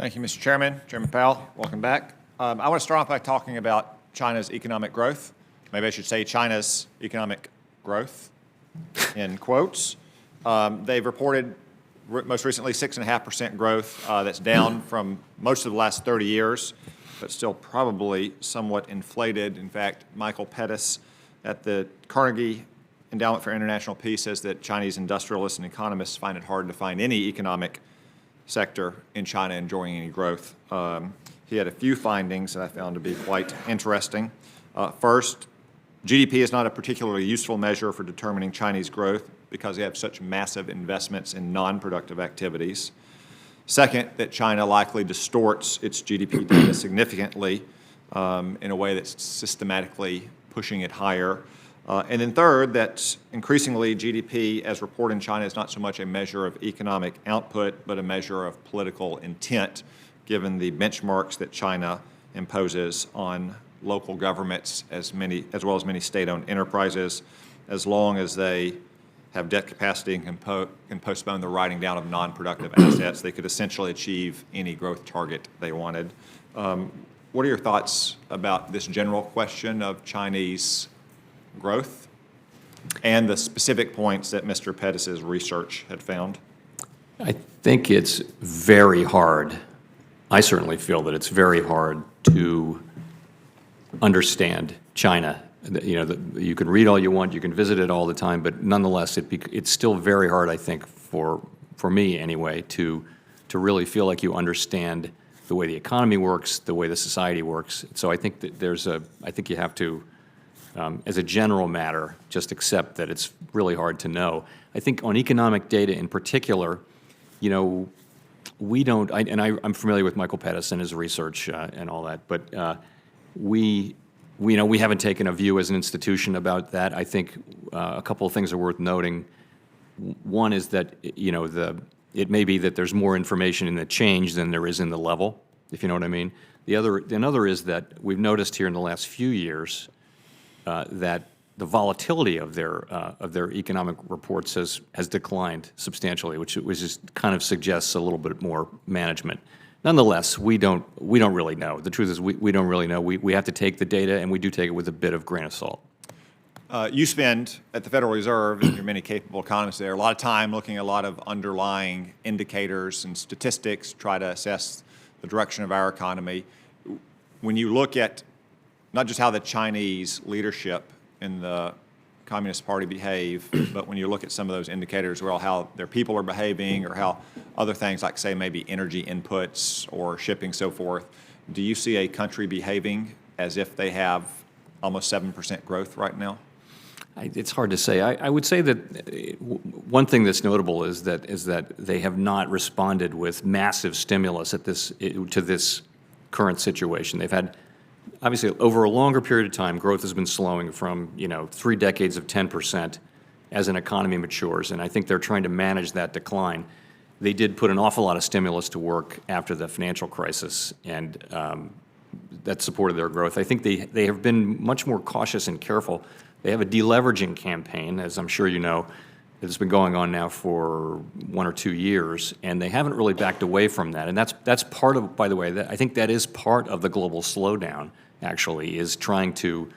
Thank you, Mr. Chairman. Chairman Powell, welcome back. I want to start off by talking about China's economic growth. Maybe I should say China's economic growth, in quotes. They've reported most recently 6.5% growth. That's down from most of the last 30 years, but still probably somewhat inflated. In fact, Michael Pettis at the Carnegie Endowment for International Peace says that Chinese industrialists and economists find it hard to find any economic sector in China enjoying any growth. He had a few findings that I found to be quite interesting. First, GDP is not a particularly useful measure for determining Chinese growth because they have such massive investments in non-productive activities. Second, that China likely distorts its GDP data significantly in a way that's systematically pushing it higher. And then third, that increasingly GDP, as reported in China, is not so much a measure of economic output, but a measure of political intent, given the benchmarks that China imposes on local governments as well as many state-owned enterprises. As long as they have debt capacity and can postpone the writing down of non-productive assets, they could essentially achieve any growth target they wanted. What are your thoughts about this general question of Chinese growth and the specific points that Mr. Pettis' research had found? I think it's very hard. I certainly feel that it's very hard to understand China. You can read all you want, you can visit it all the time, but nonetheless, it's still very hard, I think, for me anyway, to really feel like you understand the way the economy works, the way the society works. So I think that I think you have to, as a general matter, just accept that it's really hard to know. I think on economic data in particular, we don't, I'm familiar with Michael Pettis and his research and all that, but we haven't taken a view as an institution about that. I think a couple of things are worth noting. One is that, it may be that there's more information in the change than there is in the level, if you know what I mean. Another is that we've noticed here in the last few years that the volatility of their economic reports has declined substantially, which just kind of suggests a little bit more management. Nonetheless, we don't really know. The truth is we don't really know. We have to take the data, and we do take it with a bit of grain of salt. You spend at the Federal Reserve, and you're many capable economists there, a lot of time looking at a lot of underlying indicators and statistics, try to assess the direction of our economy. When you look at not just how the Chinese leadership in the Communist Party behave, but when you look at some of those indicators, well, how their people are behaving or how other things like, say, maybe energy inputs or shipping, so forth, do you see a country behaving as if they have almost 7% growth right now? It's hard to say. I would say that one thing that's notable is that they have not responded with massive stimulus to this current situation. They've had, obviously, over a longer period of time, growth has been slowing from 3 decades of 10% as an economy matures, and I think they're trying to manage that decline. They did put an awful lot of stimulus to work after the financial crisis, and that supported their growth. I think they have been much more cautious and careful. They have a deleveraging campaign, as I'm sure you know, that's been going on now for 1 or 2 years, and they haven't really backed away from that. And that's part of, by the way, I think that is part of the global slowdown, actually, is trying to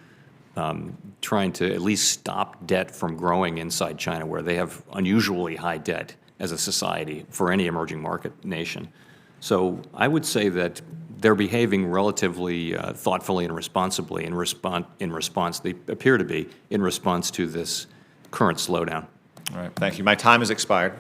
at least stop debt from growing inside China, where they have unusually high debt as a society for any emerging market nation. So I would say that they're behaving relatively thoughtfully and responsibly in response, they appear to be, in response to this current slowdown. All right, thank you. My time has expired.